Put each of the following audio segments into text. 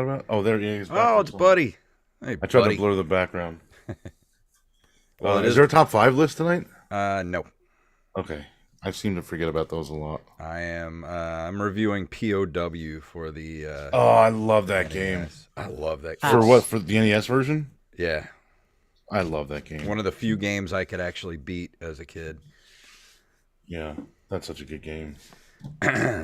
about? Oh, there he is. Oh, it's Buddy. Hey, I tried to buddy. blur the background. Well, it Is is. there a top 5 list tonight? No. Okay. I seem to forget about those a lot. I am. I'm reviewing P.O.W. for the Oh, I love that game. NES. I love that For game. what? For the NES version? Yeah, I love that game. one of the few games I could actually beat as a kid. Yeah, that's such a good game.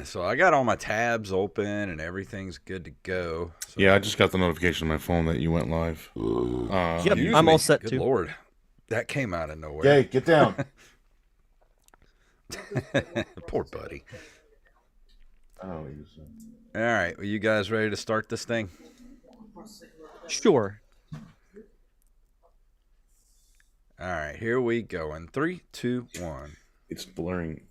So I got all my tabs open and everything's good to go. So, Yeah, I just got the notification on my phone that you went live. Yep, excuse I'm me. all set Good too. Lord, that came out of nowhere. Hey, get down. Poor Buddy. Oh, All right, well, you guys ready to start this thing? Sure. All right, here we go. In 3, 2, 1. it's blurring.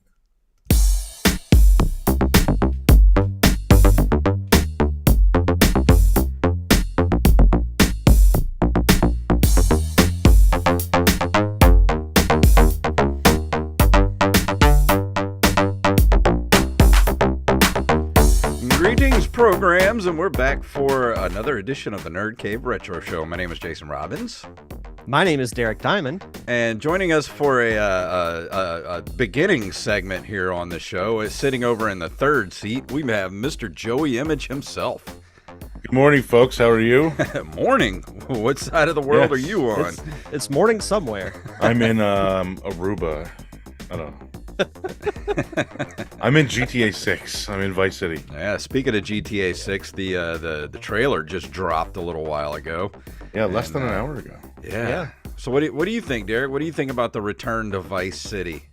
Greetings, programs, and we're back for another edition of the Nerd Cave Retro Show. My name is Jason Robbins, My name is Derek Diamond. and joining us for a beginning segment here on the show is sitting over in the third seat. We have Mr. Joey Image himself. Good morning, folks. How are you? Morning. What side of the world Yes. are you on? It's morning somewhere. I'm in Aruba. I don't know. I'm in GTA 6. I'm in Vice City. Yeah. Speaking of GTA 6, the trailer just dropped a little while ago. Yeah, less than an hour ago. Yeah. So what do you think, Derek? What do you think about the return to Vice City?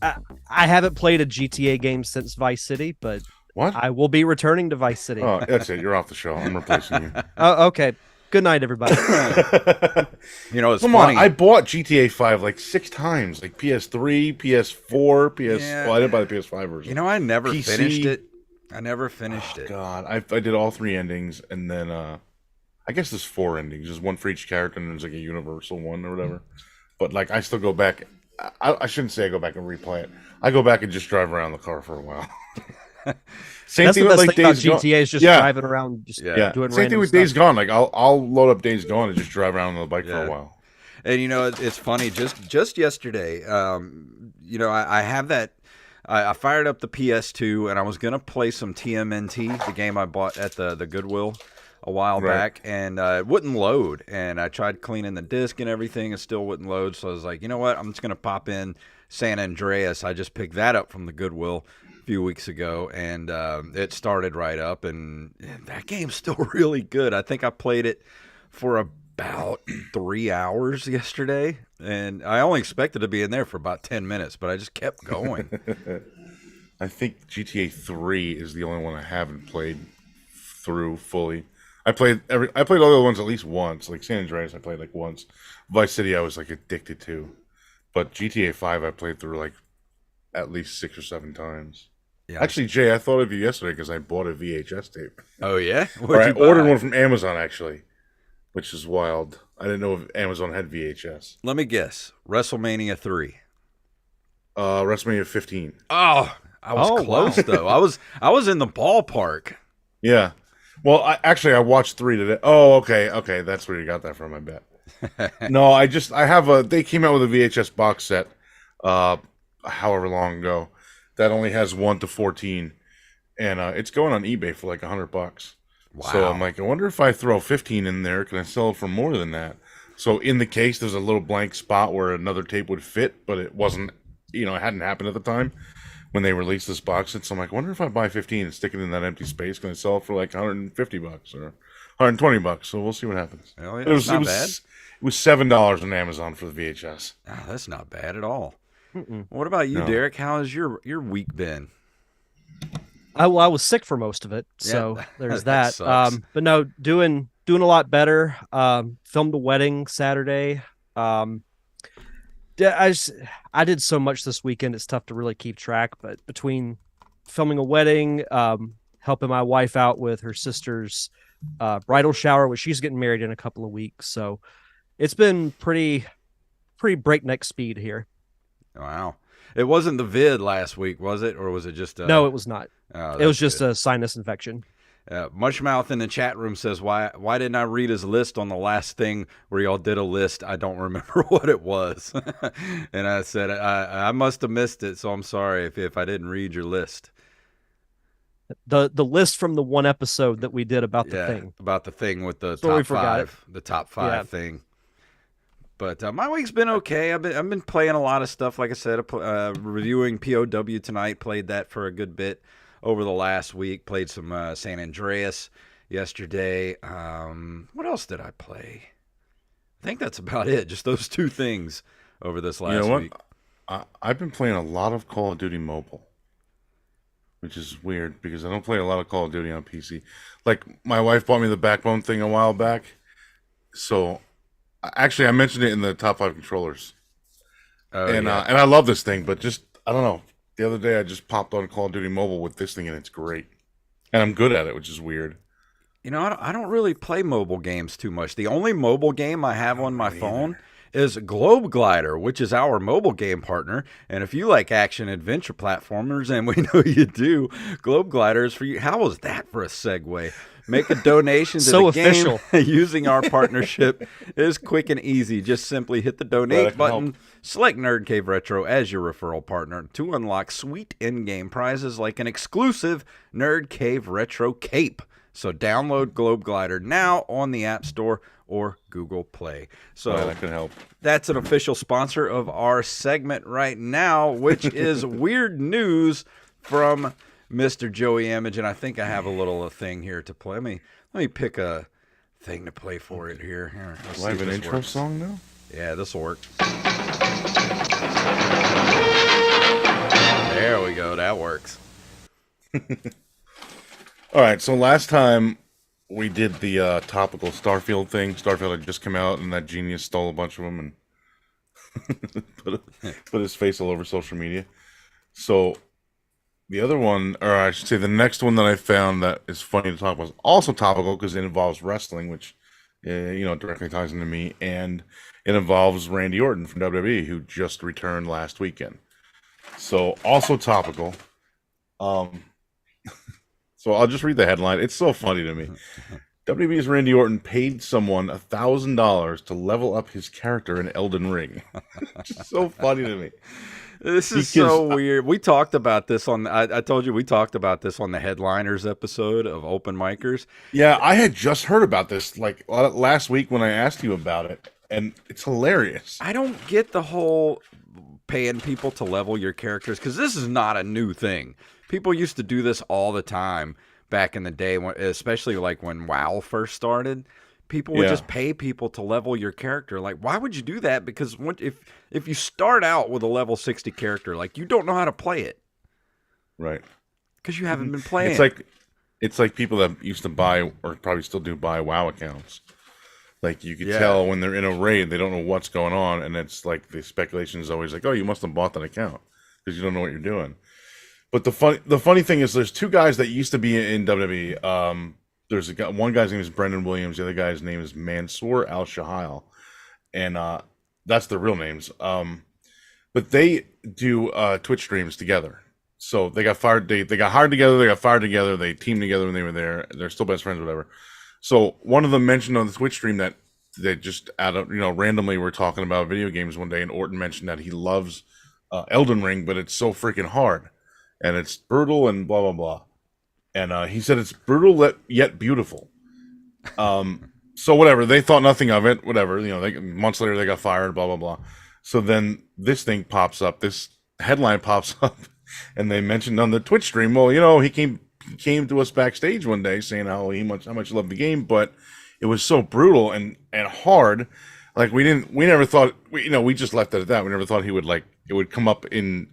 I haven't played a GTA game since Vice City, but What? I will be returning to Vice City. Oh, that's it. You're off the show. I'm replacing you. Okay. Good night, everybody. You know, it's Come funny. on, I bought GTA 5 like 6 times, like PS3, PS4, PS. Yeah. Well, I didn't buy the PS5 version. You know, I never PC. finished it. I never finished it. God, I did all 3 endings, and then I guess there's 4 endings. There's one for each character, and there's like a universal one or whatever. But like, I still go back. I shouldn't say I go back and replay it. I go back and just drive around the car for a while. Same That's the thing with best like thing about Days Gone. GTA is just Yeah. driving around, just Yeah. doing Same random thing with stuff. Days Gone. Like I'll load up Days Gone and just drive around on the bike for Yeah. a while. And you know, it's funny. Just yesterday, you know, I have that. I fired up the PS2 and I was gonna play some TMNT, the game I bought at the Goodwill a while Right. back, and it wouldn't load. And I tried cleaning the disc and everything, and still wouldn't load. So I was like, you know what? I'm just gonna pop in San Andreas. I just picked that up from the Goodwill a few weeks ago, and it started right up. And that game's still really good. I think I played it for about 3 hours yesterday, and I only expected to be in there for about 10 minutes, but I just kept going. I think GTA 3 is the only one I haven't played through fully. I played all the other ones at least once. Like San Andreas, I played like once. Vice City, I was like addicted to. But GTA 5, I played through like at least 6 or 7 times. Yeah. Actually, Jay, I thought of you yesterday because I bought a VHS tape. Oh yeah, Or I ordered one from Amazon actually, which is wild. I didn't know if Amazon had VHS. Let me guess. WrestleMania 3. WrestleMania 15. Oh, I was Oh, close wow. though. I was in the ballpark. Yeah. Well, I watched 3 today. Oh, okay, that's where you got that from, I bet. No, they came out with a VHS box set, however long ago, that only has 1 to 14, and it's going on eBay for like $100. So I'm like, I wonder if I throw 15 in there, can I sell it for more than that? So in the case, there's a little blank spot where another tape would fit, but it wasn't, it hadn't happened at the time when they released this box set. So I'm like, I wonder if I buy 15 and stick it in that empty space, can I sell it for like $150 or $120? So we'll see what happens. Oh, yeah, It was, not it bad. was, it was $7 on Amazon for the VHS. Oh, that's not bad at all. Mm-mm. What about you, No. Derek? How has your week been? I was sick for most of it, so Yeah, there's that that. sucks. But no, doing a lot better. Filmed a wedding Saturday. I did so much this weekend. It's tough to really keep track. But between filming a wedding, helping my wife out with her sister's bridal shower, which she's getting married in a couple of weeks, so it's been pretty breakneck speed here. Wow. It wasn't the vid last week, was it? Or was it just No, it was not. oh, It was that's just good. a sinus infection. Mushmouth in the chat room says, why didn't I read his list on the last thing where y'all did a list? I don't remember what it was. And I said, I must have missed it, so I'm sorry if I didn't read your list. The list from the one episode that we did about the thing. About the thing with the So we top forgot it. 5, the top 5 thing. But my week's been okay. I've been playing a lot of stuff. Like I said, reviewing P.O.W. tonight. Played that for a good bit over the last week. Played some San Andreas yesterday. What else did I play? I think that's about it. Just those 2 things over this last week. I've been playing a lot of Call of Duty Mobile, which is weird because I don't play a lot of Call of Duty on PC. Like, my wife bought me the Backbone thing a while back. So, actually, I mentioned it in the top 5 controllers. And I love this thing, but just, I don't know. The other day, I just popped on Call of Duty Mobile with this thing, and it's great. And I'm good at it, which is weird. You know, I don't really play mobile games too much. The only mobile game I have on my phone is Globe Glider, which is our mobile game partner. And if you like action adventure platformers, and we know you do, Globe Glider is for you. How was that for a segue? Make a donation to the game using our partnership. It is quick and easy. Just simply hit the donate button, select Nerd Cave Retro as your referral partner to unlock sweet in-game prizes like an exclusive Nerd Cave Retro cape. So download Globe Glider now on the App Store or Google Play. So that could help. That's an official sponsor of our segment right now, which is weird news from Mr. Joey Image, and I think I have a little thing here to play. Let me pick a thing to play for it here. Here, do I have an intro song now? Yeah, this will work. There we go. That works. All right, so last time we did the topical Starfield thing. Starfield had just come out, and that genius stole a bunch of them and put his face all over social media. So the other one, or I should say the next one that I found that is funny to talk about is also topical because it involves wrestling, which, directly ties into me, and it involves Randy Orton from WWE, who just returned last weekend. So also topical. So I'll just read the headline. It's so funny to me. WWE's Randy Orton paid someone $1,000 to level up his character in Elden Ring. Just so funny to me. This is so weird. We talked about this on. I told you we talked about this on the Headliners episode of Open Micers. Yeah, I had just heard about this like last week when I asked you about it, and it's hilarious. I don't get the whole paying people to level your characters because this is not a new thing. People used to do this all the time back in the day, especially like when WoW first started. People would just pay people to level your character. Like, why would you do that? Because if you start out with a level 60 character, like, you don't know how to play it. Right. Because you haven't been playing. It's like people that used to buy, or probably still do buy WoW accounts. Like, you could tell when they're in a raid, they don't know what's going on, and it's like the speculation is always like, oh, you must have bought that account because you don't know what you're doing. But the funny thing is, there's 2 guys that used to be in WWE. There's one guy's name is Brendan Williams. The other guy's name is Mansoor Al Shahil, and that's their real names. But they do Twitch streams together. So they got fired. They got hired together. They got fired together. They teamed together when they were there. They're still best friends, whatever. So one of them mentioned on the Twitch stream that they just randomly were talking about video games one day, and Orton mentioned that he loves Elden Ring, but it's so freaking hard. And it's brutal and blah, blah, blah. And he said it's brutal yet beautiful. So whatever. They thought nothing of it. Whatever. Months later, they got fired, blah, blah, blah. So then this thing pops up. This headline pops up. And they mentioned on the Twitch stream, well, he came to us backstage one day saying how much he loved the game. But it was so brutal and hard. Like, we never thought, we just left it at that. We never thought it would come up in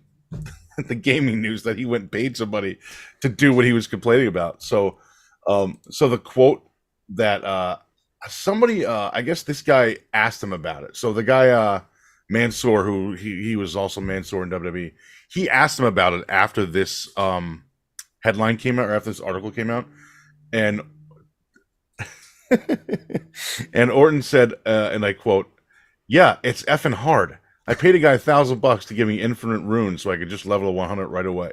the gaming news that he went and paid somebody to do what he was complaining about. So the quote that somebody, I guess this guy asked him about it. So the guy Mansoor, who he was also Mansoor in WWE, he asked him about it after this headline came out, or after this article came out, and and Orton said, and I quote, "Yeah, it's effing hard. I paid a guy $1,000 to give me infinite runes so I could just level a 100 right away."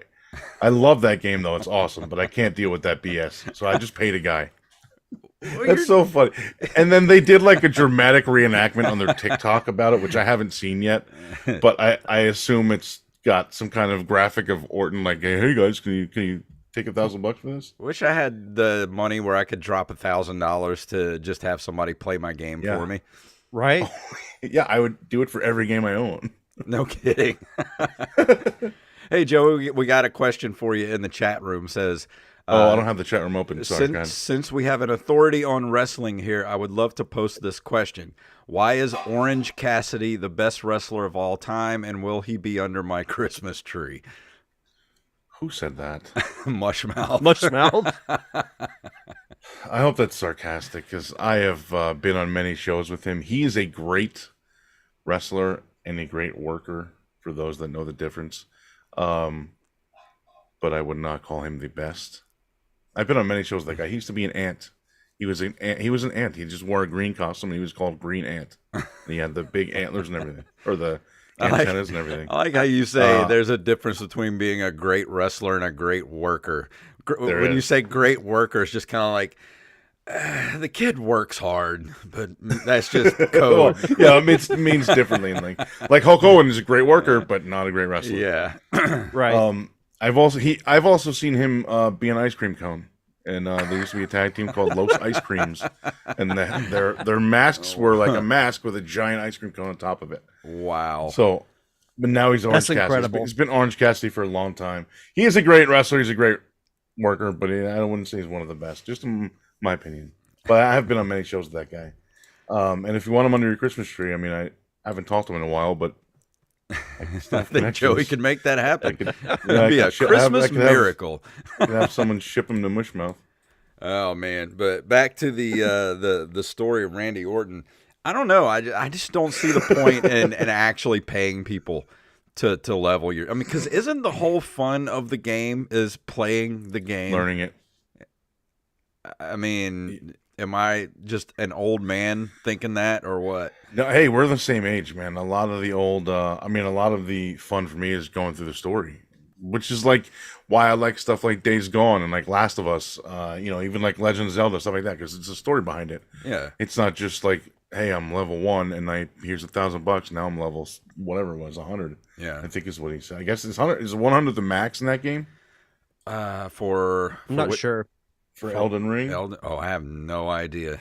I love that game though; it's awesome. But I can't deal with that BS, so I just paid a guy. Well, That's so funny. And then they did like a dramatic reenactment on their TikTok about it, which I haven't seen yet. But I assume it's got some kind of graphic of Orton like, hey guys, can you take $1,000 for this? Wish I had the money where I could drop $1,000 to just have somebody play my game Yeah. for me. Right? Yeah, I would do it for every game I own. No kidding. Hey, Joe, we got a question for you in the chat room. Says, I don't have the chat room open. Sorry, guys. since we have an authority on wrestling here, I would love to post this question. Why is Orange Cassidy the best wrestler of all time, and will he be under my Christmas tree? Who said that? Mushmouth. Mushmouth. I hope that's sarcastic because I have been on many shows with him. He is a great wrestler and a great worker, for those that know the difference. But I would not call him the best. I've been on many shows with that guy. He used to be an ant. He was an ant. He just wore a green costume. And he was called Green Ant. And he had the big antlers and everything, or the antennas and everything. I like how you say there's a difference between being a great wrestler and a great worker. When you say great worker, it's just kind of like, the kid works hard, but that's just code. Yeah, it means differently. Like Hulk Hogan is a great worker, but not a great wrestler. Yeah. Right. I've also seen him be an ice cream cone, and there used to be a tag team called Los Ice Creams, and their masks were like a mask with a giant ice cream cone on top of it. Wow. So, but now he's Orange That's Cassidy. incredible. He's been Orange Cassidy for a long time. He is a great wrestler. He's a great worker, but I wouldn't say he's one of the best. Just in my opinion. But I have been on many shows with that guy. And if you want him under your Christmas tree, I mean, I haven't talked to him in a while, but I think Joey could make that happen. It'd be a I Christmas could miracle. have someone ship him to Mushmouth. Oh man! But back to the story of Randy Orton. I don't know. I just don't see the point in actually paying people to level your. I mean, because isn't the whole fun of the game is playing the game, Learning it. I mean, am I just an old man thinking that, or what? No, hey, we're the same age, man. A lot of the fun for me is going through the story, which is like why I like stuff like Days Gone and like Last of Us, even like Legend of Zelda, stuff like that, because it's a story behind it. Yeah. It's not just like, hey, I'm level 1 and here's $1,000. Now I'm level whatever it was, 100. Yeah. I think is what he said. I guess it's 100. Is 100 the max in that game I'm not sure. for Elden Ring? I have no idea.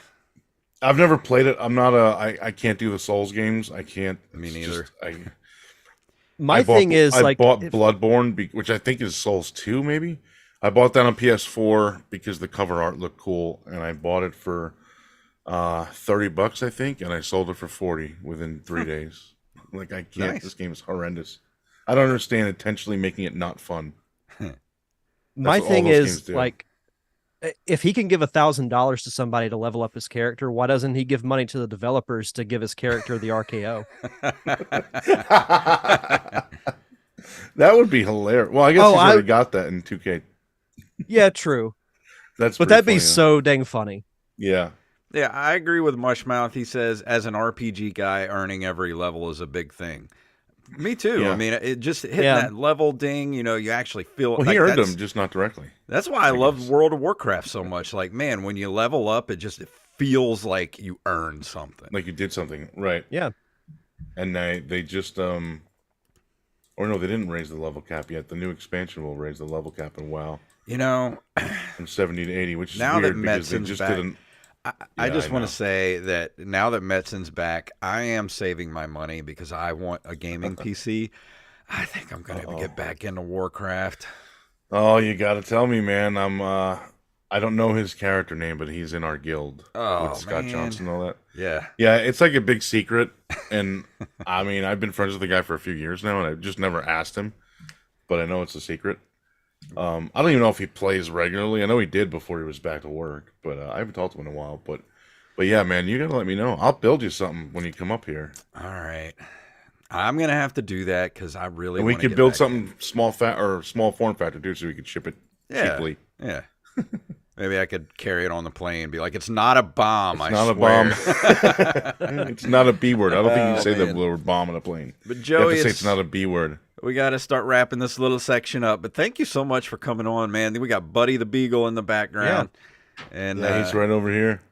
I've never played it. I'm not I can't do the Souls games. I can't. Me it's neither. just- My thing is I like bought Bloodborne, which I think is Souls 2, maybe. I bought that on PS4 because the cover art looked cool, and I bought it for $30, I think, and I sold it for 40 within 3 days. Like I can't. Nice. This game is horrendous. I don't understand intentionally making it not fun. my what all thing those is games do. like, if he can give $1,000 to somebody to level up his character, why doesn't he give money to the developers to give his character the RKO? That would be hilarious. Well, I guess he's already got that in 2K. Yeah, true. But That'd be funny, so dang funny. Yeah. Yeah, I agree with Mushmouth. He says, as an RPG guy, earning every level is a big thing. Me too. Yeah. I mean, it just hitting that level ding, you actually feel it. Well, he earned them, just not directly. That's why I love World of Warcraft so much. Like, man, when you level up, it feels like you earned something. Like you did something. Right. Yeah. And they just or no, they didn't raise the level cap yet. The new expansion will raise the level cap in WoW from 70 to 80, which is now weird that because they Metzin's just back, didn't. I just want know. to say that now that Metzin's back, I am saving my money because I want a gaming PC. I think I'm going to get back into Warcraft. Oh, you got to tell me, man. I don't know his character name, but he's in our guild with Scott Johnson and all that. Yeah. Yeah, it's like a big secret. And I mean, I've been friends with the guy for a few years now, and I've just never asked him. But I know it's a secret. I don't even know if he plays regularly. I know he did before he was back to work, but I haven't talked to him in a while. But yeah, man, you gotta let me know. I'll build you something when you come up here. All right. I'm gonna have to do that because I really. And we wanna could get build back something in. small form factor too, so we could ship it cheaply. Yeah. Maybe I could carry it on the plane and be like, "It's not a bomb. It's I not swear." a bomb. It's not a B word. I don't think you can say man. the word bomb on a plane. But You Joey, have to say it's not a B word. we got to start wrapping this little section up. But thank you so much for coming on, man. We got Buddy the Beagle in the background. And he's right over here.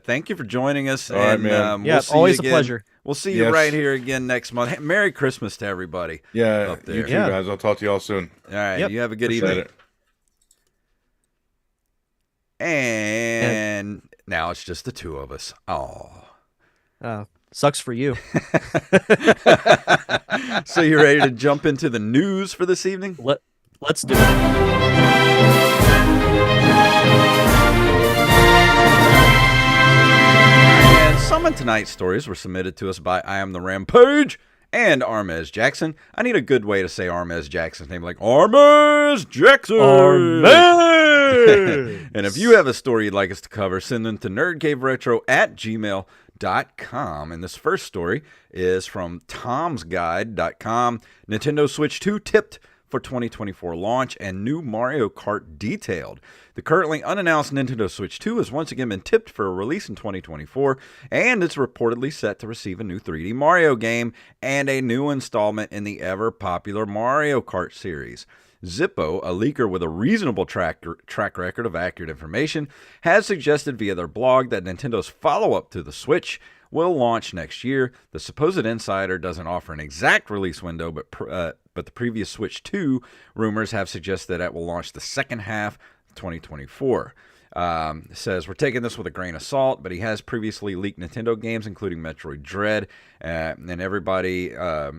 Thank you for joining us. All right, man. We'll see always you a again. pleasure. We'll see you right here again next month. Hey, Merry Christmas to everybody. Yeah, up there. you too, guys. I'll talk to you all soon. All right, you have a good evening. And now it's just the two of us. Sucks for you. So you ready to jump into the news for this evening? Let's do it. Some of tonight's stories were submitted to us by I Am the Rampage and Armez Jackson. I need a good way to say Armez Jackson's name, like Armez Jackson. Armez! And if you have a story you'd like us to cover, send them to nerdcaveretro@gmail.com. And this first story is from tomsguide.com. Nintendo Switch 2 tipped for 2024 launch and new Mario Kart detailed. The currently unannounced Nintendo Switch 2 has once again been tipped for a release in 2024, and it's reportedly set to receive a new 3D Mario game and a new installment in the ever-popular Mario Kart series. Zippo, a leaker with a reasonable track record of accurate information, has suggested via their blog that Nintendo's follow-up to the Switch will launch next year. The supposed insider doesn't offer an exact release window, but the previous Switch 2 rumors have suggested that it will launch the second half of 2024. Says, we're taking this with a grain of salt, but he has previously leaked Nintendo games, including Metroid Dread, and everybody, blah,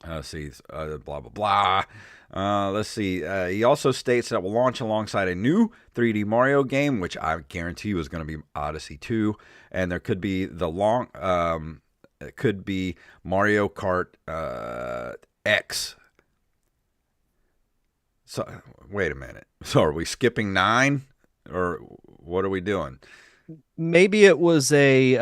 blah, blah. Let's see. He also states that will launch alongside a new 3D Mario game, which I guarantee you is going to be Odyssey 2, and there could be it could be Mario Kart X. So wait a minute. So are we skipping 9, or what are we doing? Maybe it was a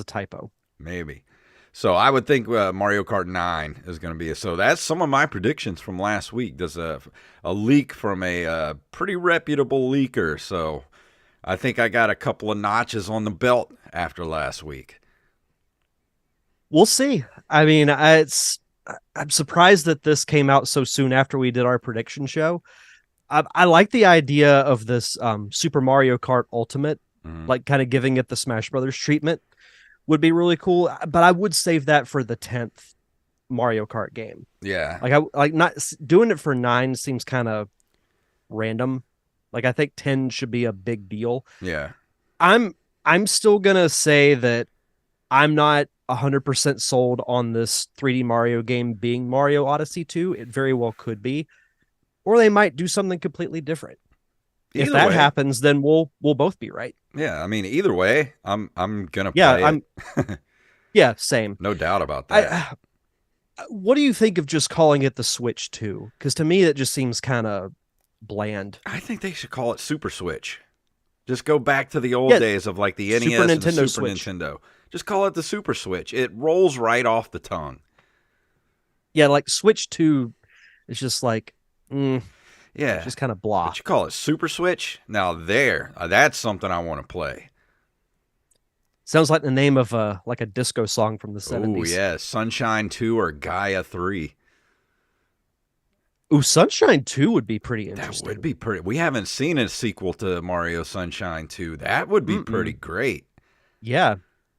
typo. Maybe. So I would think Mario Kart 9 is going to be so that's some of my predictions from last week. There's a leak from a pretty reputable leaker. So I think I got a couple of notches on the belt after last week. We'll see. I mean, I'm surprised that this came out so soon after we did our prediction show. I like the idea of this Super Mario Kart Ultimate, like kind of giving it the Smash Brothers treatment. Would be really cool, but I would save that for the 10th Mario Kart game. Yeah, like not doing it for 9 seems kind of random. Like I think 10 should be a big deal. Yeah, I'm still gonna say that I'm not 100% sold on this 3D Mario game being Mario Odyssey 2. It very well could be, or they might do something completely different. If that happens, then we'll both be right. Yeah, I mean, either way, I'm gonna play it. Yeah, same. No doubt about that. What do you think of just calling it the Switch 2? Because to me, that just seems kind of bland. I think they should call it Super Switch. Just go back to the old days of like the NES and the Super Nintendo. Just call it the Super Switch. It rolls right off the tongue. Yeah, like Switch 2 is just like, yeah, just kind of blah. But you call it Super Switch? Now that's something I want to play. Sounds like the name of a disco song from the 70s. Oh yeah, Sunshine 2 or Gaia 3. Ooh, Sunshine 2 would be pretty interesting. That would be pretty. We haven't seen a sequel to Mario Sunshine 2. That would be pretty great. Yeah,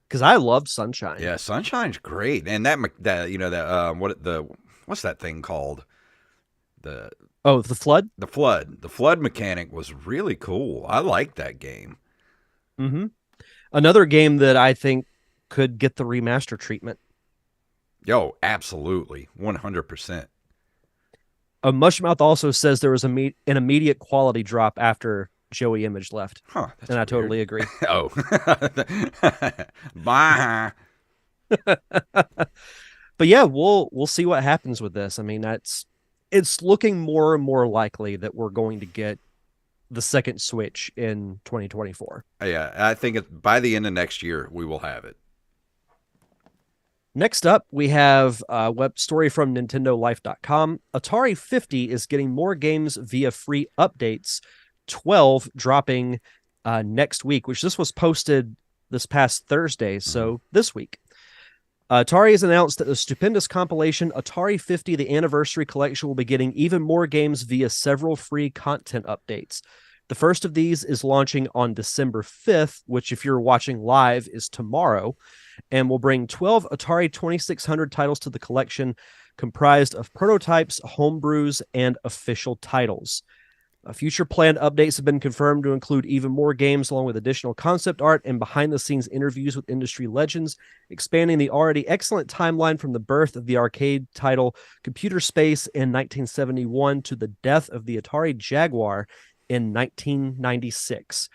because I loved Sunshine. Yeah, Sunshine's great, and what's that thing called? The Flood? The Flood mechanic was really cool. I liked that game. Mm-hmm. Another game that I think could get the remaster treatment. Yo, absolutely. 100%. Mushmouth also says there was an immediate quality drop after Joey Image left. Huh. And I totally agree. Oh. Bye. But yeah, we'll see what happens with this. I mean, it's looking more and more likely that we're going to get the second Switch in 2024. Yeah, I think by the end of next year, we will have it. Next up, we have a web story from NintendoLife.com. Atari 50 is getting more games via free updates, 12 dropping next week, which this was posted this past Thursday, so this week. Atari has announced that the stupendous compilation Atari 50, the Anniversary Collection, will be getting even more games via several free content updates. The first of these is launching on December 5th, which, if you're watching live, is tomorrow, and will bring 12 Atari 2600 titles to the collection, comprised of prototypes, homebrews, and official titles. Future planned updates have been confirmed to include even more games, along with additional concept art and behind-the-scenes interviews with industry legends, expanding the already excellent timeline from the birth of the arcade title Computer Space in 1971 to the death of the Atari Jaguar in 1996.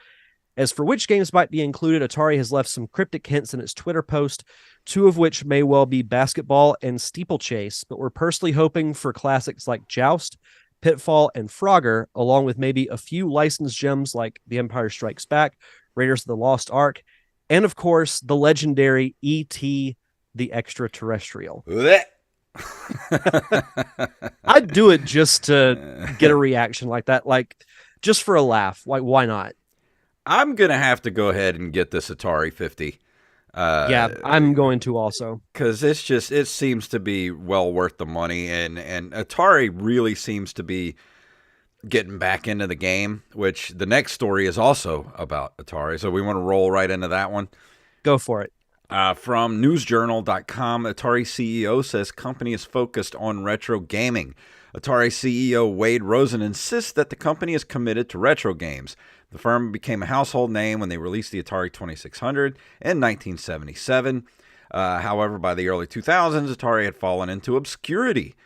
As for which games might be included, Atari has left some cryptic hints in its Twitter post, two of which may well be basketball and steeplechase, but we're personally hoping for classics like Joust, Pitfall, and Frogger, along with maybe a few licensed gems like The Empire Strikes Back, Raiders of the Lost Ark, and of course, the legendary E.T. the Extraterrestrial. I'd do it just to get a reaction like that, like just for a laugh. Like, why not? I'm going to have to go ahead and get this Atari 50. Yeah, I'm going to also. Because it seems to be well worth the money, and Atari really seems to be getting back into the game, which the next story is also about Atari. So we want to roll right into that one. Go for it. From newsjournal.com, Atari CEO says company is focused on retro gaming. Atari CEO Wade Rosen insists that the company is committed to retro games. The firm became a household name when they released the Atari 2600 in 1977. However, by the early 2000s, Atari had fallen into obscurity.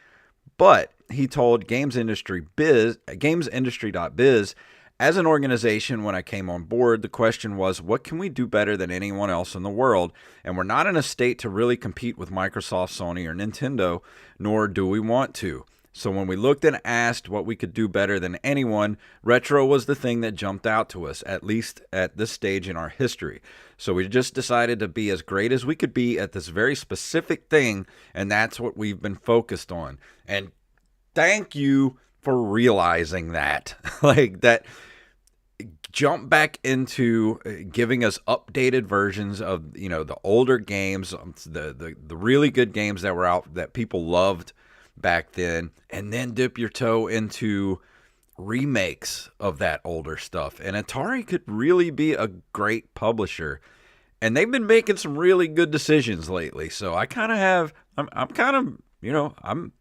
But he told GamesIndustry.biz, as an organization, when I came on board, the question was, what can we do better than anyone else in the world? And we're not in a state to really compete with Microsoft, Sony, or Nintendo, nor do we want to. So when we looked and asked what we could do better than anyone, retro was the thing that jumped out to us, at least at this stage in our history. So we just decided to be as great as we could be at this very specific thing, and that's what we've been focused on. And thank you for realizing that. Like that, jump back into giving us updated versions of, you know, the older games, the really good games that were out that people loved back then, and then dip your toe into remakes of that older stuff. And Atari could really be a great publisher, and they've been making some really good decisions lately. So I kind of have, I'm kind of, you know, I'm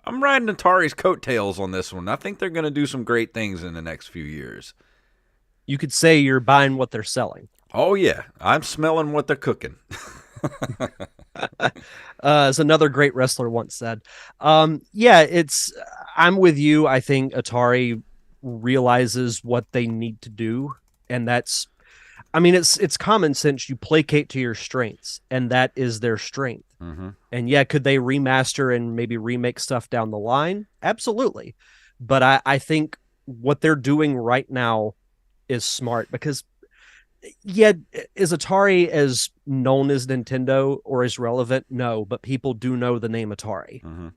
riding Atari's coattails on this one. I think they're going to do some great things in the next few years. You could say you're buying what they're selling. Oh yeah, I'm smelling what they're cooking. As another great wrestler once said. Yeah, I'm with you. I think Atari realizes what they need to do, and it's common sense. You placate to your strengths, and that is their strength. Mm-hmm. And yeah, could they remaster and maybe remake stuff down the line? Absolutely. But I think what they're doing right now is smart, because yeah, is Atari as known as Nintendo or as relevant? No, but people do know the name Atari. Mm-hmm.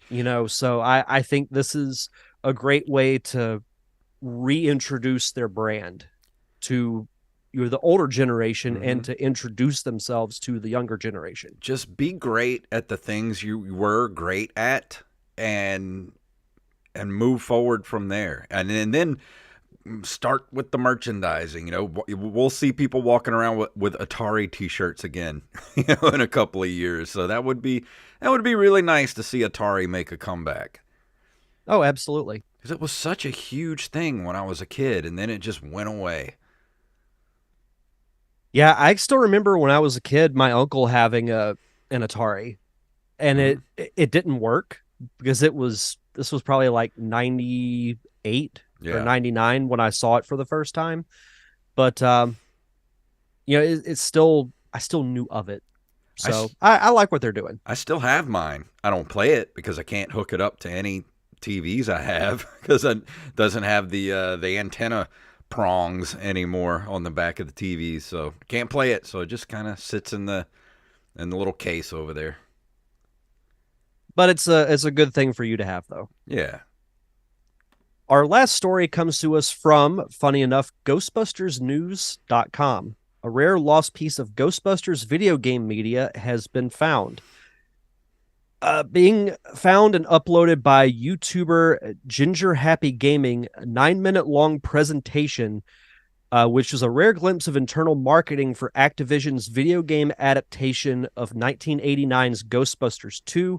You know, so I think this is a great way to reintroduce their brand to the older generation, Mm-hmm. and to introduce themselves to the younger generation. Just be great at the things you were great at, and move forward from there. And then start with the merchandising. You know, we'll see people walking around with Atari t-shirts again, you know, in a couple of years. So that would be really nice to see Atari make a comeback. Oh, absolutely. Because it was such a huge thing when I was a kid, and then it just went away. Yeah, I still remember when I was a kid, my uncle having an Atari, and it didn't work because this was probably like 98 or 99 when I saw it for the first time. But you know, I still knew of it. So I like what they're doing. I still have mine. I don't play it because I can't hook it up to any TVs I have, because it doesn't have the antenna prongs anymore on the back of the TV, so can't play it. So it just kind of sits in the little case over there. But it's a good thing for you to have, though. Yeah. Our last story comes to us from, funny enough, GhostbustersNews.com. A rare lost piece of Ghostbusters video game media has been found. Being found and uploaded by YouTuber Ginger Happy Gaming, a 9-minute long presentation, which was a rare glimpse of internal marketing for Activision's video game adaptation of 1989's Ghostbusters 2.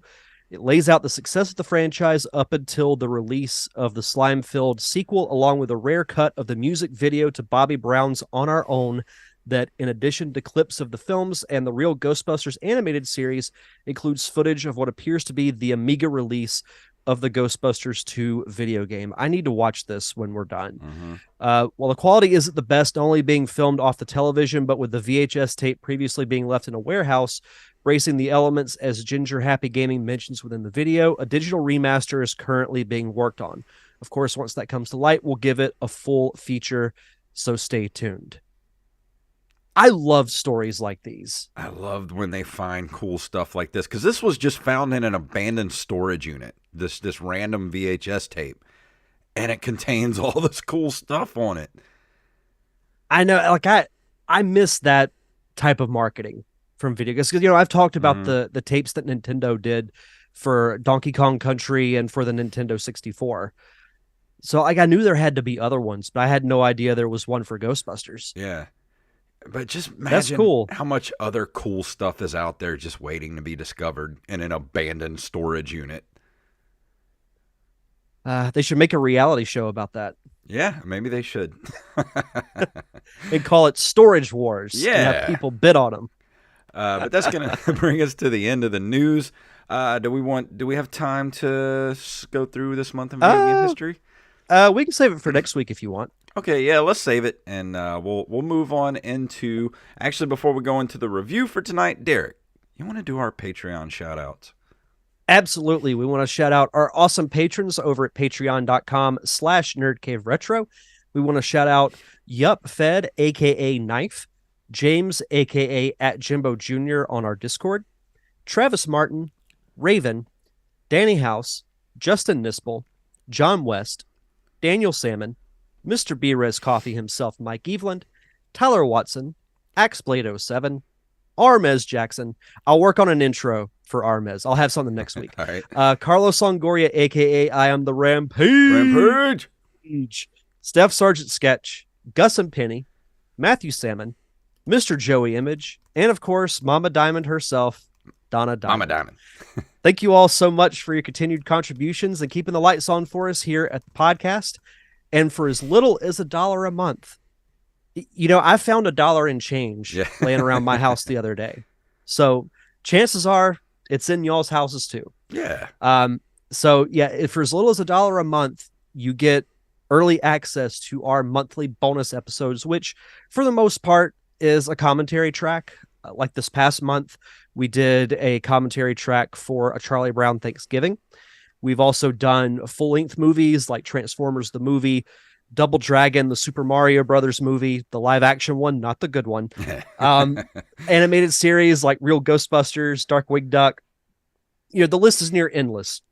It lays out the success of the franchise up until the release of the slime-filled sequel, along with a rare cut of the music video to Bobby Brown's On Our Own, that, in addition to clips of the films and the real Ghostbusters animated series, includes footage of what appears to be the Amiga release of the Ghostbusters 2 video game. I need to watch this when we're done. While the quality isn't the best, only being filmed off the television, but with the VHS tape previously being left in a warehouse, bracing the elements, as Ginger Happy Gaming mentions within the video, a digital remaster is currently being worked on. Of course, once that comes to light, we'll give it a full feature, so stay tuned. I love stories like these. I loved when they find cool stuff like this, because this was just found in an abandoned storage unit, this random VHS tape, and it contains all this cool stuff on it. I know, like I miss that type of marketing from video games, because I've talked about the tapes that Nintendo did for Donkey Kong Country and for the Nintendo 64. So like I knew there had to be other ones, but I had no idea there was one for Ghostbusters. Yeah. But just imagine That's cool. How much other cool stuff is out there just waiting to be discovered in an abandoned storage unit. They should make a reality show about that. Yeah, maybe they should. And call it Storage Wars. Yeah. And have people bid on them. But that's going to bring us to the end of the news. Do we have time to go through this month in video game history? We can save it for next week if you want. Okay, yeah, let's save it, and we'll move on into... Actually, before we go into the review for tonight, Derek, you want to do our Patreon shout-outs? Absolutely. We want to shout out our awesome patrons over at patreon.com/nerdcaveretro. We want to shout out Yup Fed, a.k.a. Knife, James, a.k.a. @Jimbo Jr. on our Discord, Travis Martin, Raven, Danny House, Justin Nispel, John West, Daniel Salmon, Mr. B-Res Coffee himself, Mike Eveland, Tyler Watson, Axeblade07, Armez Jackson. I'll work on an intro for Armez. I'll have something next week. All right. Carlos Longoria, a.k.a. I Am the Rampage. Steph Sargent Sketch, Gus and Penny, Matthew Salmon, Mr. Joey Image, and, of course, Mama Diamond herself, Donna Diamond. Mama Diamond. Thank you all so much for your continued contributions and keeping the lights on for us here at the podcast. And for as little as $1 a month, I found $1 in change laying around my house the other day. So chances are it's in y'all's houses too. Yeah. So yeah, if for as little as $1 a month, you get early access to our monthly bonus episodes, which for the most part is a commentary track. Like this past month, we did a commentary track for A Charlie Brown Thanksgiving. We've also done full-length movies like Transformers the movie, Double Dragon, the Super Mario Brothers movie, the live-action one, not the good one, animated series like Real Ghostbusters, Darkwing Duck. The list is near endless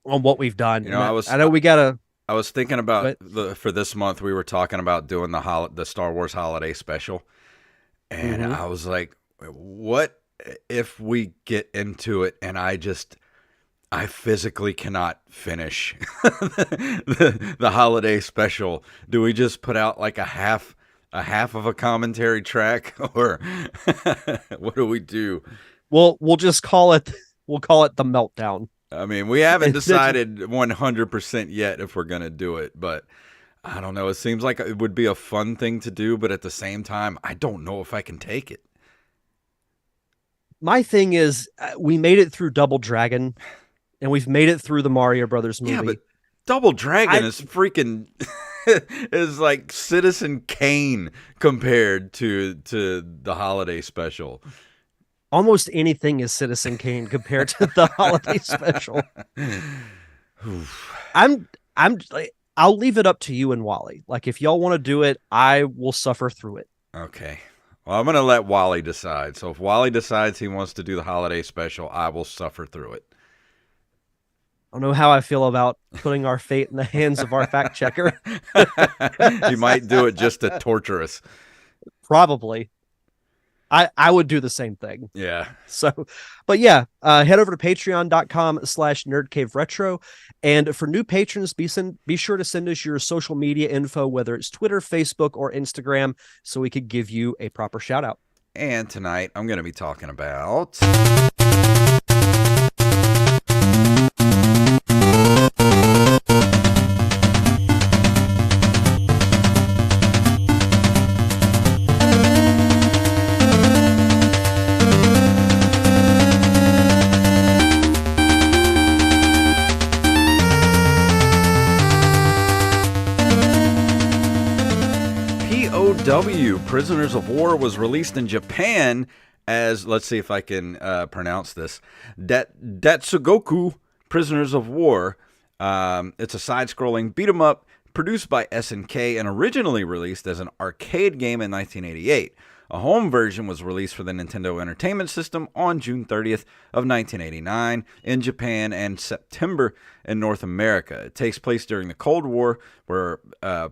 on what we've done. I was thinking about for this month, we were talking about doing the Star Wars holiday special, and I was like, what if we get into it and I physically cannot finish the holiday special? Do we just put out like a half of a commentary track, or what do we do? We'll just call it the meltdown. I mean, we haven't decided 100% yet if we're going to do it, but I don't know. It seems like it would be a fun thing to do, but at the same time, I don't know if I can take it. My thing is, we made it through Double Dragon. And we've made it through the Mario Brothers movie. Yeah, but Double Dragon is freaking is like Citizen Kane compared to the holiday special. Almost anything is Citizen Kane compared to the holiday special. I'll leave it up to you and Wally. Like, if y'all want to do it, I will suffer through it. Okay. Well, I'm going to let Wally decide. So if Wally decides he wants to do the holiday special, I will suffer through it. I don't know how I feel about putting our fate in the hands of our fact checker. You might do it just to torture us. Probably. I would do the same thing. Yeah. So, but yeah, head over to patreon.com/nerdcaveretro. And for new patrons, be sure to send us your social media info, whether it's Twitter, Facebook, or Instagram, so we could give you a proper shout out. And tonight I'm going to be talking about P.O.W. Prisoners of War was released in Japan as, let's see if I can pronounce this, Datsugoku Prisoners of War. It's a side-scrolling beat-em-up produced by SNK and originally released as an arcade game in 1988. A home version was released for the Nintendo Entertainment System on June 30th of 1989 in Japan and September in North America. It takes place during the Cold War, where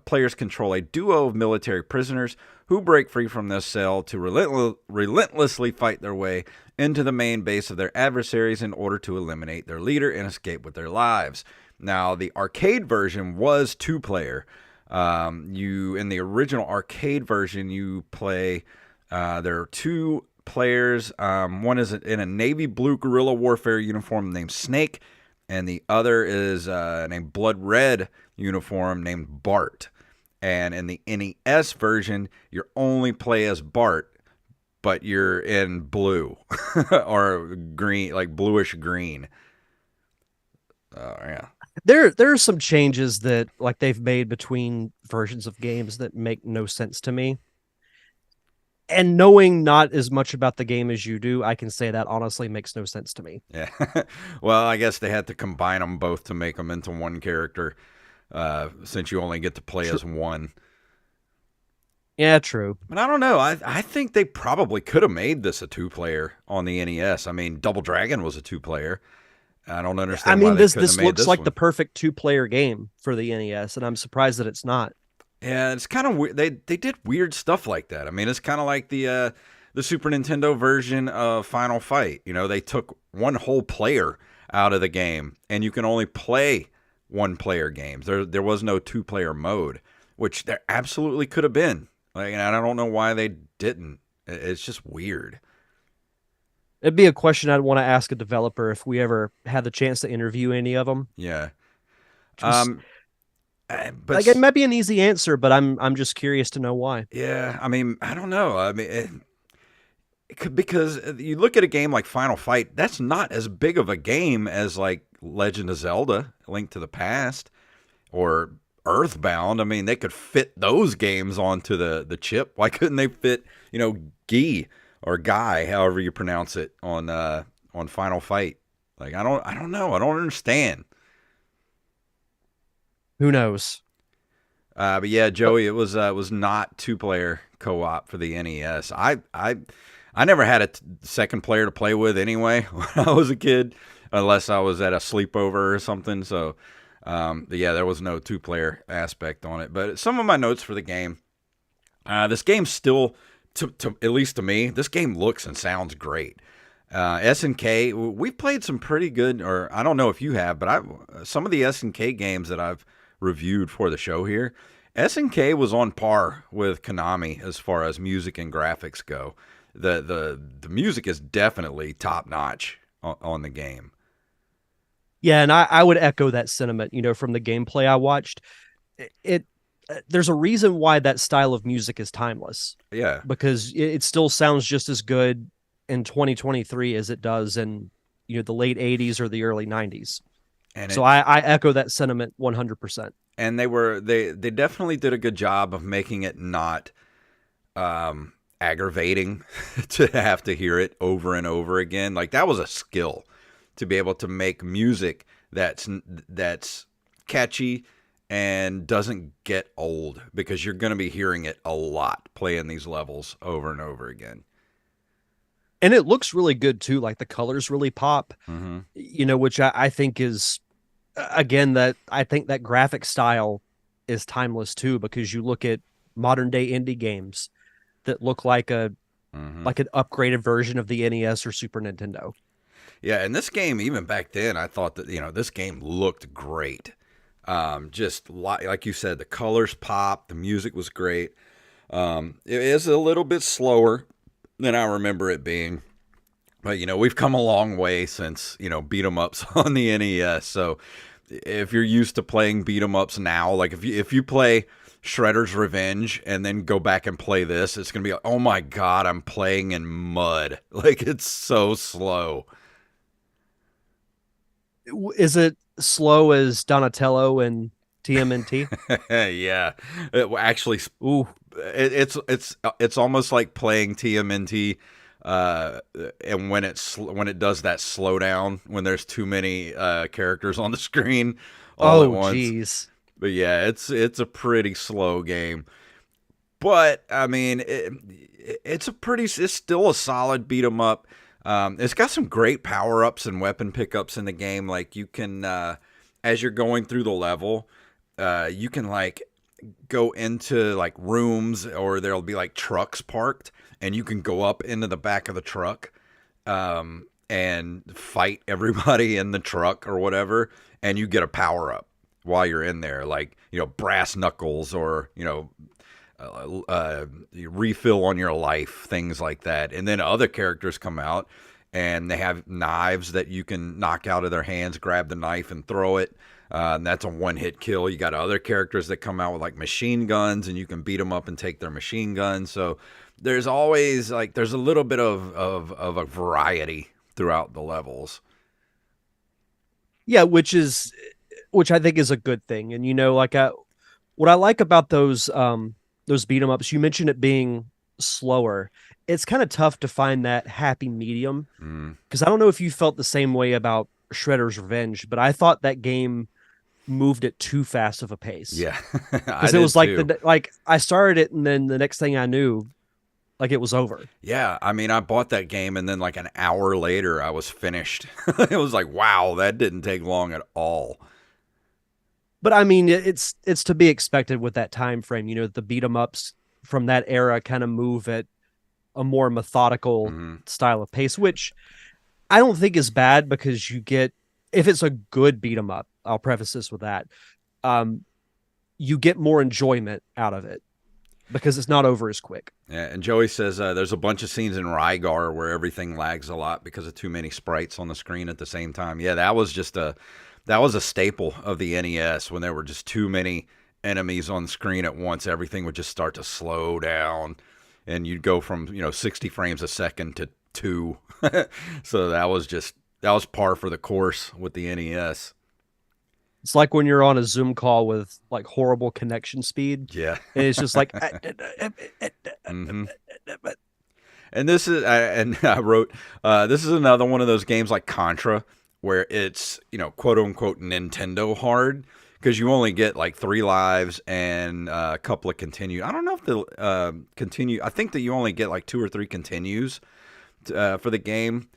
players control a duo of military prisoners who break free from their cell to relentlessly fight their way into the main base of their adversaries in order to eliminate their leader and escape with their lives. Now, the arcade version was two-player. In the original arcade version, you play. There are two players. One is in a navy blue guerrilla warfare uniform named Snake, and the other is in a blood red uniform named Bart. And in the NES version, you only play as Bart, but you're in blue or green, like bluish green. Yeah. There are some changes that like they've made between versions of games that make no sense to me. And knowing not as much about the game as you do, I can say that honestly makes no sense to me. Yeah. Well, I guess they had to combine them both to make them into one character, since you only get to play as one. Yeah, true. But I don't know. I think they probably could have made this a two-player on the NES. I mean, Double Dragon was a two-player. I don't understand. I mean, why this they couldn't have made looks like one. the perfect two-player game for the NES, and I'm surprised that it's not. Yeah, it's kind of weird. They did weird stuff like that. I mean, it's kind of like the Super Nintendo version of Final Fight. You know, they took one whole player out of the game, and you can only play one-player games. There was no two-player mode, which there absolutely could have been. Like, and I don't know why they didn't. It's just weird. It'd be a question I'd want to ask a developer if we ever had the chance to interview any of them. Yeah. But like, it might be an easy answer, but I'm just curious to know why. Yeah, I mean, I don't know. I mean, it could, because you look at a game like Final Fight, that's not as big of a game as like Legend of Zelda, Link to the Past, or Earthbound. I mean, they could fit those games onto the chip. Why couldn't they fit, Guy or Guy, however you pronounce it, on Final Fight? Like, I don't know. I don't understand. Who knows? But yeah, Joey, it was not two-player co-op for the NES. I never had a second player to play with anyway when I was a kid, unless I was at a sleepover or something. So, but yeah, there was no two-player aspect on it. But some of my notes for the game, this game still, to at least to me, this game looks and sounds great. SNK, we've played some pretty good, or I don't know if you have, but some of the SNK games that I've reviewed for the show here, SNK was on par with Konami as far as music and graphics go. The music is definitely top notch on the game. Yeah, and I would echo that sentiment. From the gameplay I watched, there's a reason why that style of music is timeless. Yeah, because it still sounds just as good in 2023 as it does in the late 80s or the early 90s. And so I echo that sentiment 100%. And they definitely did a good job of making it not aggravating to have to hear it over and over again. Like, that was a skill, to be able to make music that's catchy and doesn't get old, because you're going to be hearing it a lot playing these levels over and over again. And it looks really good too. Like, the colors really pop, which I think is, again, that I think that graphic style is timeless too, because you look at modern day indie games, that look like an Hmm. upgraded version of the NES or Super Nintendo. Yeah, and this game, even back then, I thought that this game looked great. Just like you said, the colors popped, the music was great. It is a little bit slower than I remember it being, but we've come a long way since beat 'em ups on the NES. So if you're used to playing beat 'em ups now, like if you play Shredder's Revenge and then go back and play this, it's gonna be like, oh my god, I'm playing in mud. Like it's so slow. Is it slow as Donatello and TMNT? Yeah, actually, Ooh, it's almost like playing TMNT, uh, and when it does that slowdown when there's too many characters on the screen all at oh, once. geez. But yeah, it's a pretty slow game. But I mean, it's still a solid beat 'em up. It's got some great power ups and weapon pickups in the game. Like you can, as you're going through the level, you can like go into like rooms, or there'll be like trucks parked, and you can go up into the back of the truck, and fight everybody in the truck or whatever, and you get a power up while you're in there, like brass knuckles, or refill on your life, things like that. And then other characters come out and they have knives that you can knock out of their hands, grab the knife and throw it. And that's a one-hit kill. You got other characters that come out with like machine guns, and you can beat them up and take their machine guns. So there's always there's a little bit of a variety throughout the levels. Yeah, which I think is a good thing. And what I like about those beat 'em ups, you mentioned it being slower. It's kind of tough to find that happy medium, Mm, because I don't know if you felt the same way about Shredder's Revenge, but I thought that game moved at too fast of a pace. yeah, I Because it did was like too. I started it, and then the next thing I knew, like, it was over. Yeah, I mean, I bought that game, and then like an hour later, I was finished. It was like, wow, that didn't take long at all. But I mean, it's to be expected with that time frame. The beat 'em ups from that era kind of move at a more methodical Hmm. style of pace, which I don't think is bad, because if it's a good beat 'em up, I'll preface this with that. Um, you get more enjoyment out of it because it's not over as quick. Yeah, and Joey says there's a bunch of scenes in Rygar where everything lags a lot because of too many sprites on the screen at the same time. Yeah, that was a staple of the NES. When there were just too many enemies on the screen at once, everything would just start to slow down, and you'd go from 60 frames a second to 2. So that was par for the course with the NES. It's like when you're on a Zoom call with like horrible connection speed, Yeah. and it's just like, Hmm. And I wrote, this is another one of those games like Contra, where it's quote unquote Nintendo hard, because you only get like 3 lives and a couple of continue. I don't know if the continue. I think that you only get like 2 or 3 continues for the game,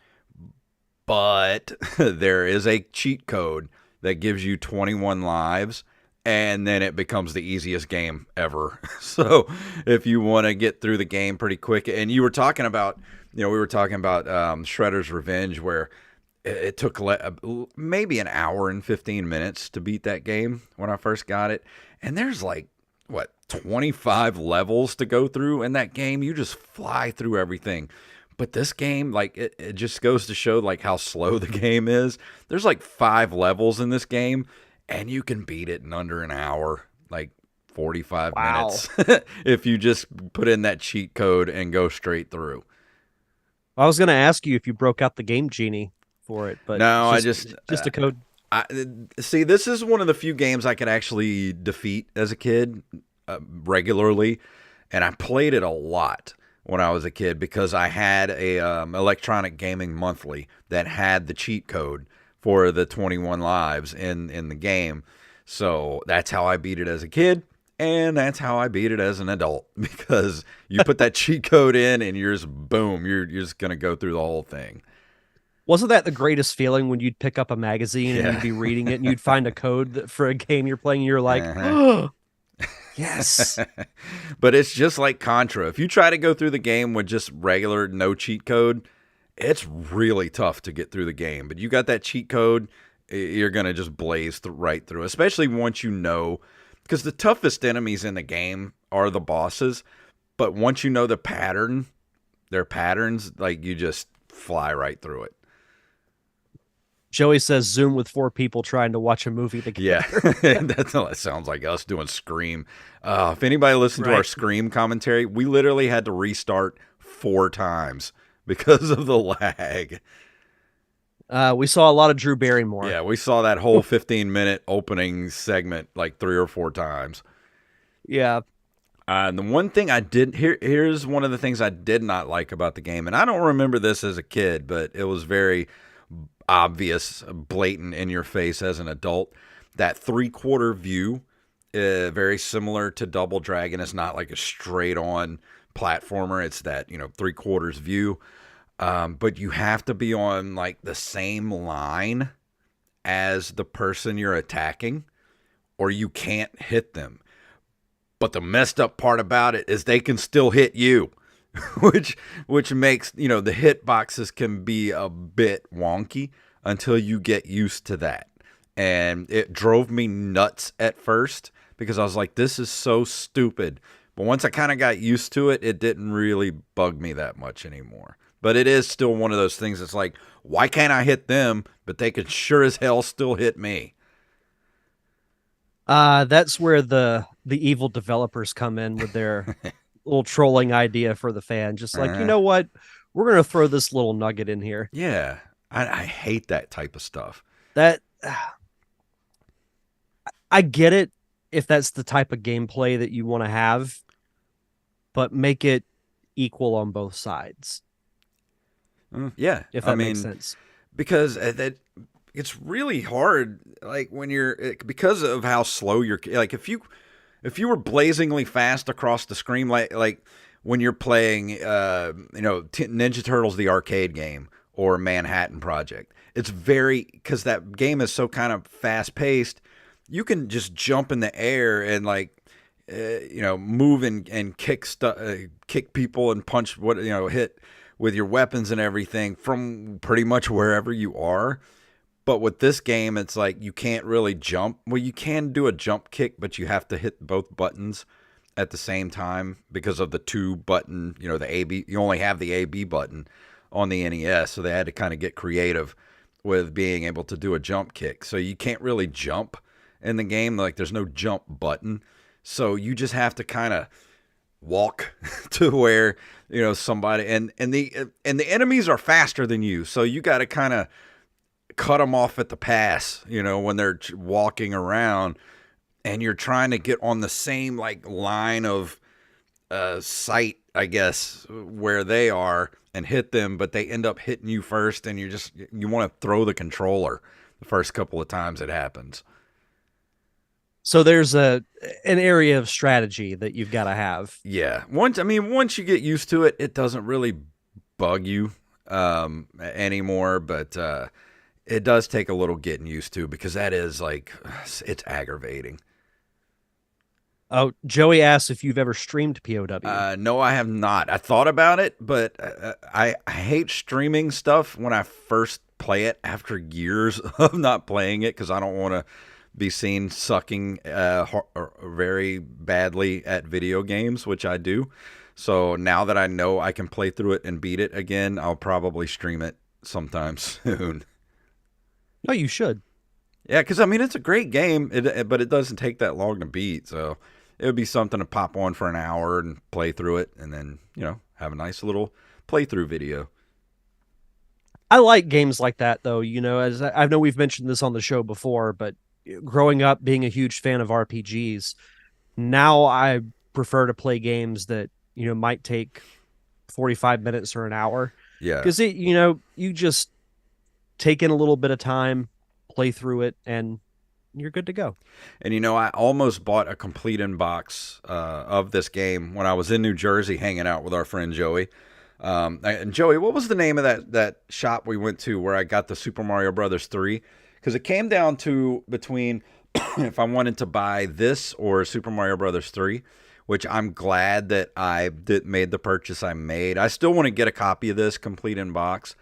but there is a cheat code that gives you 21 lives, and then it becomes the easiest game ever. So if you want to get through the game pretty quick, and you were talking about, we were talking about Shredder's Revenge, where it took maybe an hour and 15 minutes to beat that game when I first got it. And there's like, what, 25 levels to go through in that game. You just fly through everything. But this game, like, it just goes to show like how slow the game is. There's like 5 levels in this game, and you can beat it in under an hour, like 45 wow. minutes, if you just put in that cheat code and go straight through. I was gonna ask you if you broke out the Game Genie for it, but No, I just a code. I see. This is one of the few games I could actually defeat as a kid regularly, and I played it a lot when I was a kid because I had a electronic gaming monthly that had the cheat code for the 21 lives in the game. So that's how I beat it as a kid, and that's how I beat it as an adult, because you put that cheat code in and you're just boom, you're just gonna go through the whole thing. Wasn't that the greatest feeling when you'd pick up a magazine and Yeah. you'd be reading it and you'd find a code for a game you're playing? And you're like, Uh-huh. oh, Yes. But it's just like Contra. If you try to go through the game with just regular no cheat code, it's really tough to get through the game. But you got that cheat code, you're going to just blaze right through, especially once you know. Because the toughest enemies in the game are the bosses. But once you know their patterns, like you just fly right through it. Joey says Zoom with 4 people trying to watch a movie together. Yeah, that sounds like us doing Scream. If anybody listened to our Right. Scream commentary, we literally had to restart 4 times because of the lag. We saw a lot of Drew Barrymore. Yeah, we saw that whole 15-minute opening segment like 3 or 4 times. Yeah. And the one thing here's one of the things I did not like about the game, and I don't remember this as a kid, but it was very obvious, blatant in your face as an adult. That 3/4 view, very similar to Double Dragon. It's not like a straight on platformer. It's that 3/4 view. But you have to be on like the same line as the person you're attacking, or you can't hit them. But the messed up part about it is they can still hit you, which makes the hit boxes can be a bit wonky until you get used to that. And it drove me nuts at first because I was like, this is so stupid. But once I kind of got used to it, it didn't really bug me that much anymore. But it is still one of those things that's like, why can't I hit them, but they could sure as hell still hit me? That's where the evil developers come in with their little trolling idea for the fan. Just like, you know what? We're going to throw this little nugget in here. Yeah. I hate that type of stuff. That I get it if that's the type of gameplay that you want to have, but make it equal on both sides. Yeah. If that makes sense. Because it's really hard, like when because of how slow you're, like if you were blazingly fast across the screen, like when you're playing Ninja Turtles the arcade game or Manhattan Project, it's because that game is so kind of fast paced, you can just jump in the air and like move and kick people and punch hit with your weapons and everything from pretty much wherever you are. But with this game, it's like you can't really jump. Well, you can do a jump kick, but you have to hit both buttons at the same time because of the 2-button, the AB. You only have the AB button on the NES, so they had to kind of get creative with being able to do a jump kick. So you can't really jump in the game. Like there's no jump button. So you just have to kind of walk to where, somebody and the enemies are faster than you. So you got to kind of cut them off at the pass, when they're walking around, and you're trying to get on the same like line of sight, I guess, where they are and hit them, but they end up hitting you first, and you want to throw the controller the first couple of times it happens. So there's an area of strategy that you've got to have. Yeah. Once you get used to it, it doesn't really bug you anymore, but it does take a little getting used to, because that is like, it's aggravating. Oh, Joey asks if you've ever streamed P.O.W. No, I have not. I thought about it, but I hate streaming stuff when I first play it after years of not playing it, because I don't want to be seen sucking very badly at video games, which I do. So now that I know I can play through it and beat it again, I'll probably stream it sometime soon. No, you should. Yeah, because it's a great game, but it doesn't take that long to beat. So it would be something to pop on for an hour and play through it, and then have a nice little playthrough video. I like games like that, though. As I know we've mentioned this on the show before, but growing up being a huge fan of RPGs, now I prefer to play games that might take 45 minutes or an hour. Yeah, because you just take in a little bit of time, play through it, and you're good to go. And I almost bought a complete in-box of this game when I was in New Jersey hanging out with our friend Joey. And Joey, what was the name of that shop we went to where I got the Super Mario Brothers 3? Because it came down to between if I wanted to buy this or Super Mario Brothers 3, which I'm glad that I made the purchase I made. I still want to get a copy of this complete in box,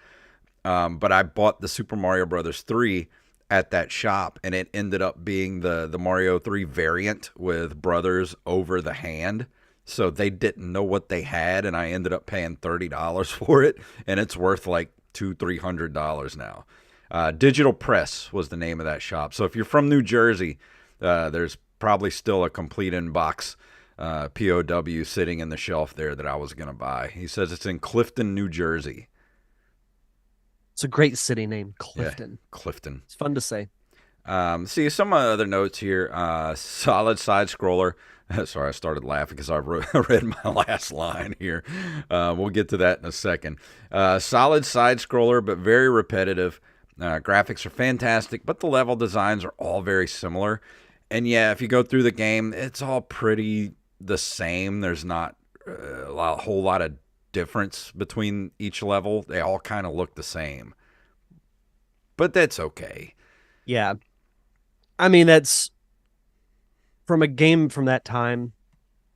but I bought the Super Mario Brothers 3 at that shop, and it ended up being the Mario 3 variant with Brothers over the hand. So they didn't know what they had, and I ended up paying $30 for it, and it's worth like $200-300 now. Digital Press was the name of that shop. So if you're from New Jersey, there's probably still a complete in box P.O.W. sitting in the shelf there that I was going to buy. He says it's in Clifton, New Jersey. It's a great city name, Clifton. Yeah, Clifton. It's fun to say. See some other notes here. Solid side scroller. Sorry, I started laughing because I read my last line here. We'll get to that in a second. Solid side scroller, but very repetitive. Graphics are fantastic, but the level designs are all very similar. And yeah, if you go through the game, it's all pretty the same. There's not a whole lot of difference between each level. They all kind of look the same. But that's okay. Yeah. I mean, that's from a game from that time,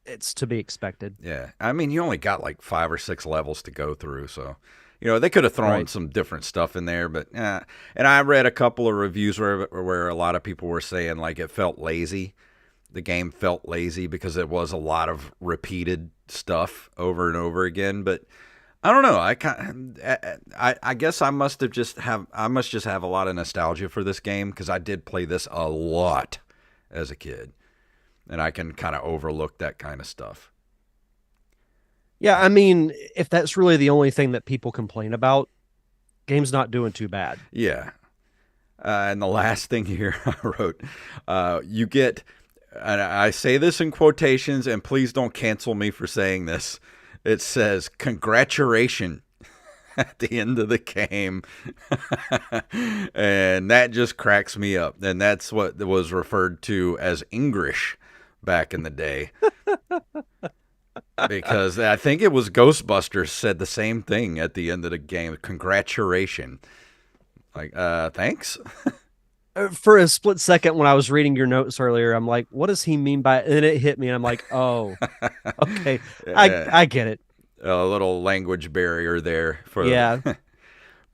it's to be expected. Yeah. I mean, you only got like 5 or 6 levels to go through, so they could have thrown some different stuff in there, but yeah. And I read a couple of reviews where a lot of people were saying like it felt lazy. The game felt lazy because it was a lot of repeated stuff over and over again, but I don't know. I guess I must just have a lot of nostalgia for this game because I did play this a lot as a kid, and I can kind of overlook that kind of stuff. Yeah, I mean, if that's really the only thing that people complain about, game's not doing too bad. Yeah. And the last thing here I wrote, you get, and I say this in quotations, and please don't cancel me for saying this. It says, "Congratulations" at the end of the game. And that just cracks me up. And that's what was referred to as English back in the day. Because I think it was Ghostbusters said the same thing at the end of the game. Congratulations. Like, thanks. For a split second when I was reading your notes earlier, I'm like, what does he mean by it? And it hit me, and I'm like, oh, okay. I get it. A little language barrier there. Yeah. But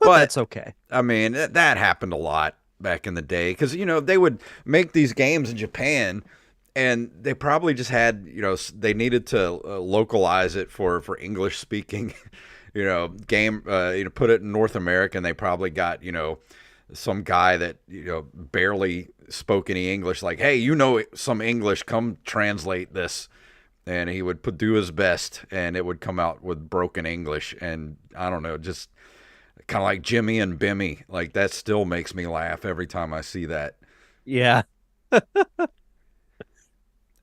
that's okay. I mean, that happened a lot back in the day. Because, they would make these games in Japan, and they probably just had, they needed to localize it for English speaking, game, put it in North America, and they probably got, some guy that, barely spoke any English, like, hey, some English, come translate this. And he would do his best, and it would come out with broken English. And I don't know, just kind of like Jimmy and Bimmy. Like, that still makes me laugh every time I see that. Yeah.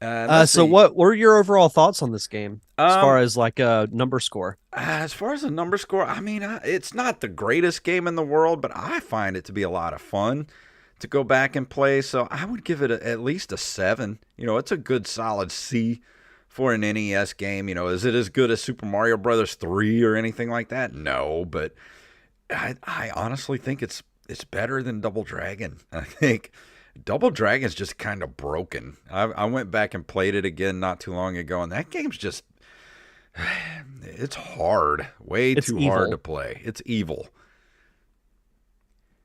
So what were your overall thoughts on this game as far as like a number score? As far as a number score, I mean, it's not the greatest game in the world, but I find it to be a lot of fun to go back and play. So I would give it at least a 7. It's a good solid C for an NES game. Is it as good as Super Mario Brothers 3 or anything like that? No, but I honestly think it's better than Double Dragon. I think Double Dragon's just kind of broken. I went back and played it again not too long ago, and that game's just, it's hard. It's too evil. Hard to play. It's evil.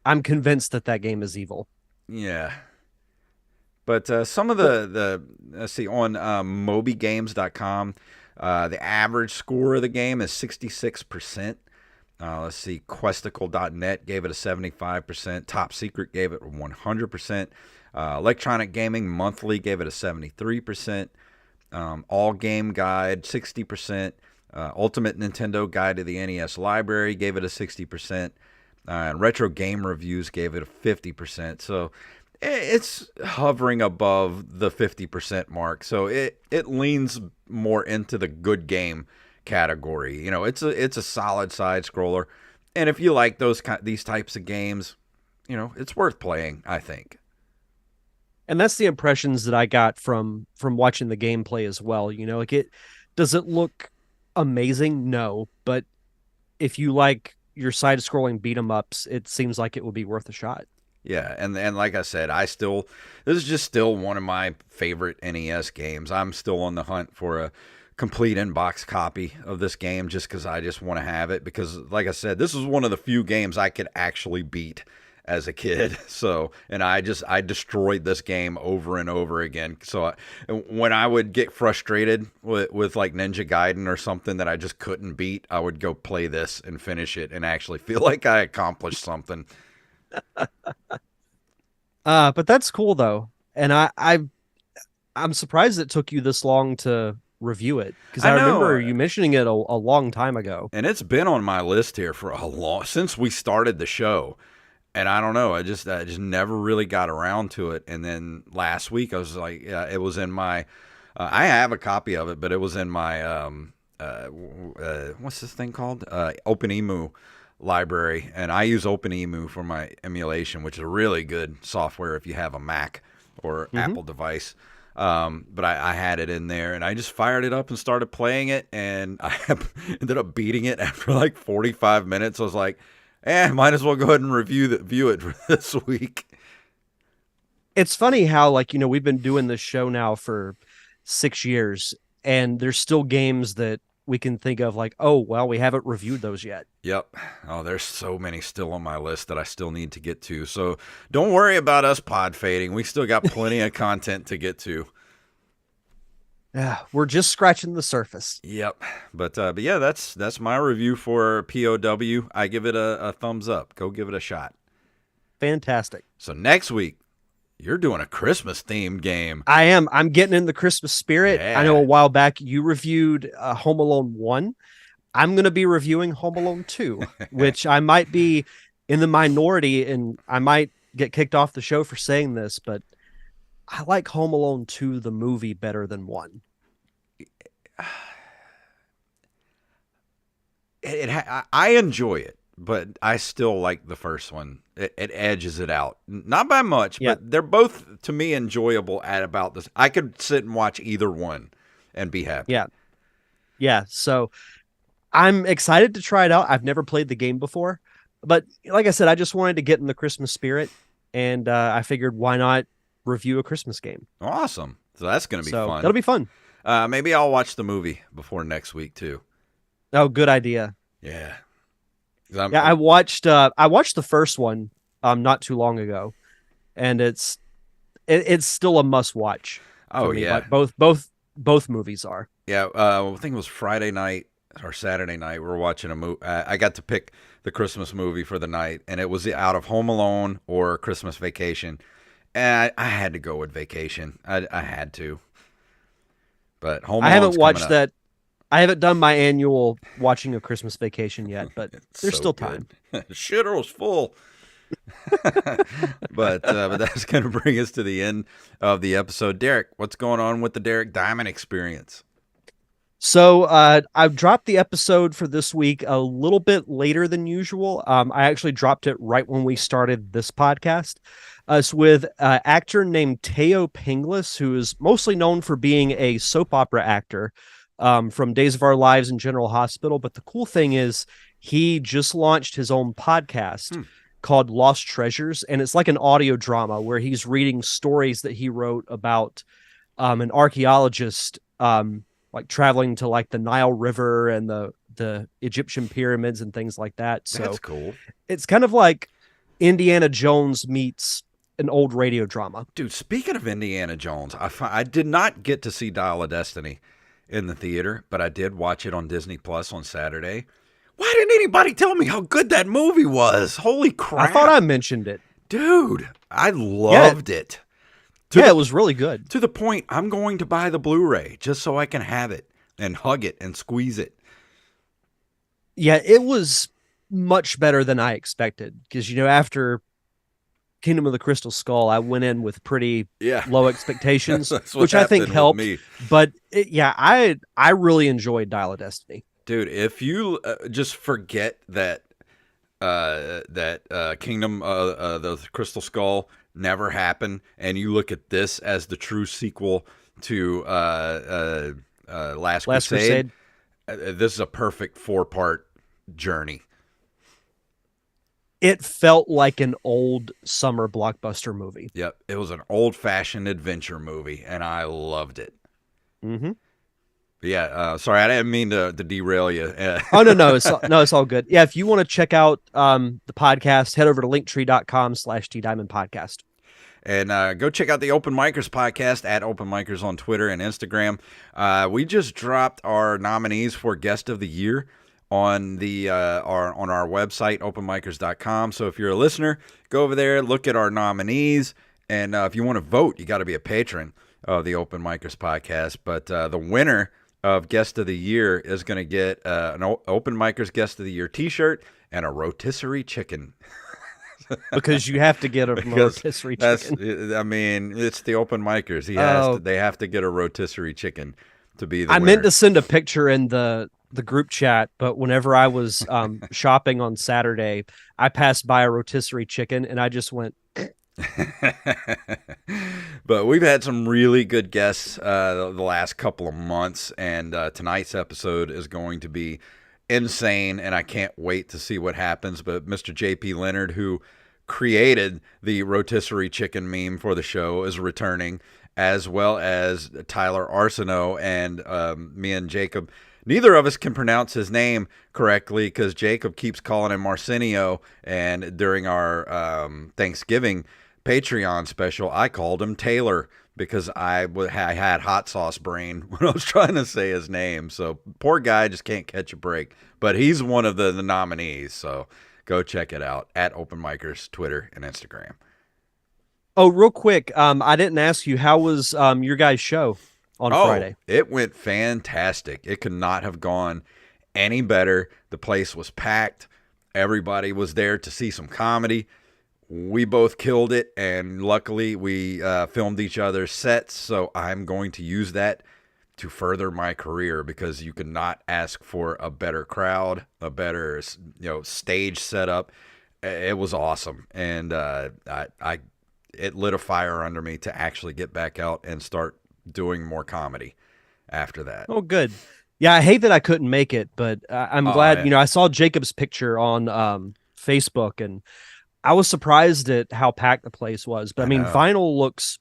I'm convinced that game is evil. Yeah. But some of the let's see, on mobygames.com, the average score of the game is 66%. Let's see, Questicle.net gave it a 75%. Top Secret gave it 100%. Electronic Gaming Monthly gave it a 73%. All Game Guide, 60%. Ultimate Nintendo Guide to the NES Library gave it a 60%. And Retro Game Reviews gave it a 50%. So it's hovering above the 50% mark. So it leans more into the good game category. It's a solid side scroller, and if you like these types of games, it's worth playing, I think. And that's the impressions that I got from watching the gameplay as well. Does it look amazing? No, but if you like your side scrolling beat 'em ups, it seems like it would be worth a shot. Yeah, and like I said, this is just still one of my favorite NES games. I'm still on the hunt for a complete in-box copy of this game just because I just want to have it. Because, like I said, this is one of the few games I could actually beat as a kid. So, and I destroyed this game over and over again. So, when I would get frustrated with like Ninja Gaiden or something that I just couldn't beat, I would go play this and finish it and actually feel like I accomplished something. But that's cool though, and I'm surprised it took you this long to review it because I I remember know. you mentioning it a long time ago. And it's been on my list here for since we started the show. And I don't know, I just never really got around to it. And then last week I was like, yeah, it was in my I have a copy of it, but it was in my what's this thing called? OpenEmu library, and I use OpenEmu for my emulation, which is a really good software if you have a Mac or Apple device. But I had it in there, and I just fired it up and started playing it, and I ended up beating it after like 45 minutes. I was like, might as well go ahead and view it for this week. It's funny how, like, we've been doing this show now for 6 years, and there's still games that we can think of like, oh, well, we haven't reviewed those yet. Yep. Oh, there's so many still on my list that I still need to get to. So don't worry about us pod fading. We still got plenty of content to get to. Yeah, we're just scratching the surface. Yep. But yeah, that's my review for POW. I give it a thumbs up. Go give it a shot. Fantastic. So next week, you're doing a Christmas themed game. I am. I'm getting in the Christmas spirit. Yeah. I know a while back you reviewed Home Alone 1. I'm going to be reviewing Home Alone 2, which I might be in the minority, and I might get kicked off the show for saying this, but I like Home Alone 2, the movie, better than 1. I enjoy it, but I still like the first one. It edges it out, not by much, but they're both to me enjoyable at about this. I could sit and watch either one and be happy. Yeah. So I'm excited to try it out. I've never played the game before, but like I said, I just wanted to get in the Christmas spirit, and I figured why not review a Christmas game. Awesome. So that's going to be fun. That'll be fun. Maybe I'll watch the movie before next week too. Oh, good idea. Yeah. I watched the first one not too long ago, and it's still a must watch. Oh yeah, like both movies are. Yeah, I think it was Friday night or Saturday night. We were watching a movie. I got to pick the Christmas movie for the night, and it was out of Home Alone or Christmas Vacation, and I had to go with Vacation. I had to. But Home Alone's I haven't watched up. that. I haven't done my annual watching a Christmas Vacation yet, but there's still time. Shitter's full. but that's going to bring us to the end of the episode. Derek, what's going on with the Derek Diamond experience? So I've dropped the episode for this week a little bit later than usual. I actually dropped it right when we started this podcast. It's with an actor named Teo Pinglis, who is mostly known for being a soap opera actor from Days of Our Lives and General Hospital. But the cool thing is he just launched his own podcast called Lost Treasures, and it's like an audio drama where he's reading stories that he wrote about an archaeologist like traveling to like the Nile River and the Egyptian pyramids and things like that. So that's cool. It's kind of like Indiana Jones meets an old radio drama. Dude, speaking of Indiana Jones, I did not get to see Dial of Destiny in the theater, but I did watch it on Disney Plus on Saturday. Why didn't anybody tell me how good that movie was? Holy crap. I thought I mentioned it. Dude, I loved it. It was really good. To the point, I'm going to buy the Blu-ray just so I can have it and hug it and squeeze it. Yeah, it was much better than I expected. Because, after Kingdom of the Crystal Skull, I went in with pretty low expectations, which I think helped. But I really enjoyed Dial of Destiny. Dude, if you just forget that Kingdom the Crystal Skull never happened, and you look at this as the true sequel to Last Crusade. This is a perfect 4-part journey. It felt like an old summer blockbuster movie. Yep, it was an old-fashioned adventure movie, and I loved it. Mm-hmm. But yeah, sorry, I didn't mean to derail you. Oh, no, it's all good. Yeah, if you want to check out the podcast, head over to linktree.com/tdiamondpodcast. And go check out the Open Micers podcast at Open Micers on Twitter and Instagram. We just dropped our nominees for Guest of the Year on our website, openmicers.com. So if you're a listener, go over there, look at our nominees, and if you want to vote, you got to be a patron of the Open Micers podcast. But the winner of Guest of the Year is going to get an Open Micers Guest of the Year t-shirt and a rotisserie chicken. Because you have to get a rotisserie chicken. I mean, it's the Open Micers. They have to get a rotisserie chicken to be the winner. Meant to send a picture in the group chat, but whenever I was shopping on Saturday, I passed by a rotisserie chicken and I just went. But we've had some really good guests the last couple of months, and tonight's episode is going to be insane, and I can't wait to see what happens. But Mr. JP Leonard, who created the rotisserie chicken meme for the show, is returning, as well as Tyler Arsenault, and me and Jacob. Neither of us can pronounce his name correctly because Jacob keeps calling him Arsenio, and during our Thanksgiving Patreon special, I called him Taylor because I had hot sauce brain when I was trying to say his name. So poor guy just can't catch a break. But he's one of the nominees, so go check it out at Open Micers, Twitter, and Instagram. Oh, real quick, I didn't ask you, how was your guys' show on Friday? It went fantastic. It could not have gone any better. The place was packed. Everybody was there to see some comedy. We both killed it, and luckily we filmed each other's sets, so I'm going to use that to further my career because you could not ask for a better crowd, a better stage setup. It was awesome, and it lit a fire under me to actually get back out and start doing more comedy after that. Oh, good. Yeah, I hate that I couldn't make it, but I'm glad. I saw Jacob's picture on Facebook, and I was surprised at how packed the place was. But I mean, Vinyl looks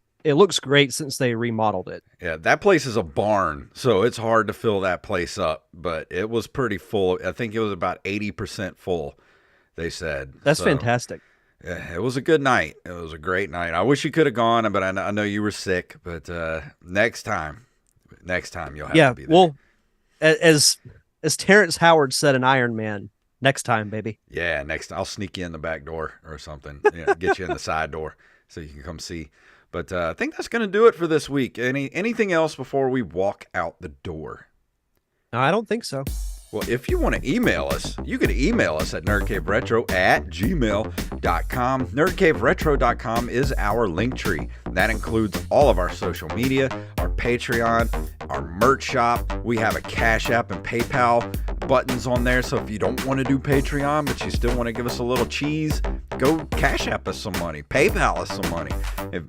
great since they remodeled it. Yeah, that place is a barn, so it's hard to fill that place up. But it was pretty full. I think it was about 80% full, they said. That's fantastic. Yeah, it was a good night. It was a great night. I wish you could have gone, but I know you were sick. But next time you'll have to be there. Well, as Terrence Howard said in Iron Man, next time, baby. Yeah, next I'll sneak you in the back door or something. Get you in the side door so you can come see. But I think that's going to do it for this week. Anything else before we walk out the door? No, I don't think so. Well, if you want to email us, you can email us at nerdcaveretro@gmail.com. Nerdcaveretro.com is our link tree. That includes all of our social media, our Patreon, our merch shop. We have a Cash App and PayPal buttons on there. So if you don't want to do Patreon, but you still want to give us a little cheese, go Cash App us some money, PayPal us some money,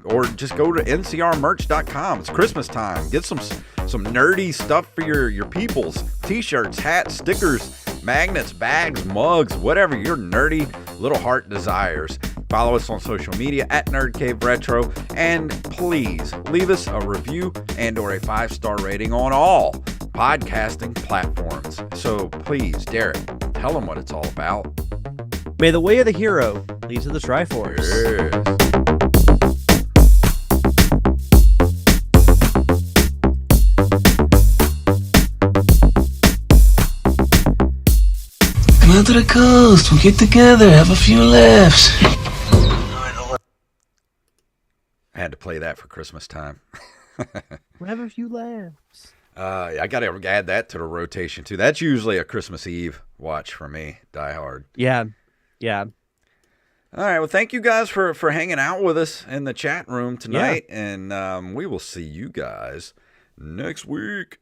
or just go to ncrmerch.com. It's Christmas time. Get some nerdy stuff for your peoples. T-shirts, hats, stickers, magnets, bags, mugs, whatever your nerdy little heart desires. Follow us on social media at NerdCaveRetro, and please leave us a review and or a 5-star rating on all podcasting platforms. So please, Derek, tell them what it's all about. May the way of the hero lead to the Triforce. Yes. Come out to the coast, we'll get together, have a few laughs. I had to play that for Christmas time. We'll have a few laughs. I got to add that to the rotation too. That's usually a Christmas Eve watch for me, Die Hard. Yeah. All right, well, thank you guys for hanging out with us in the chat room tonight, and we will see you guys next week.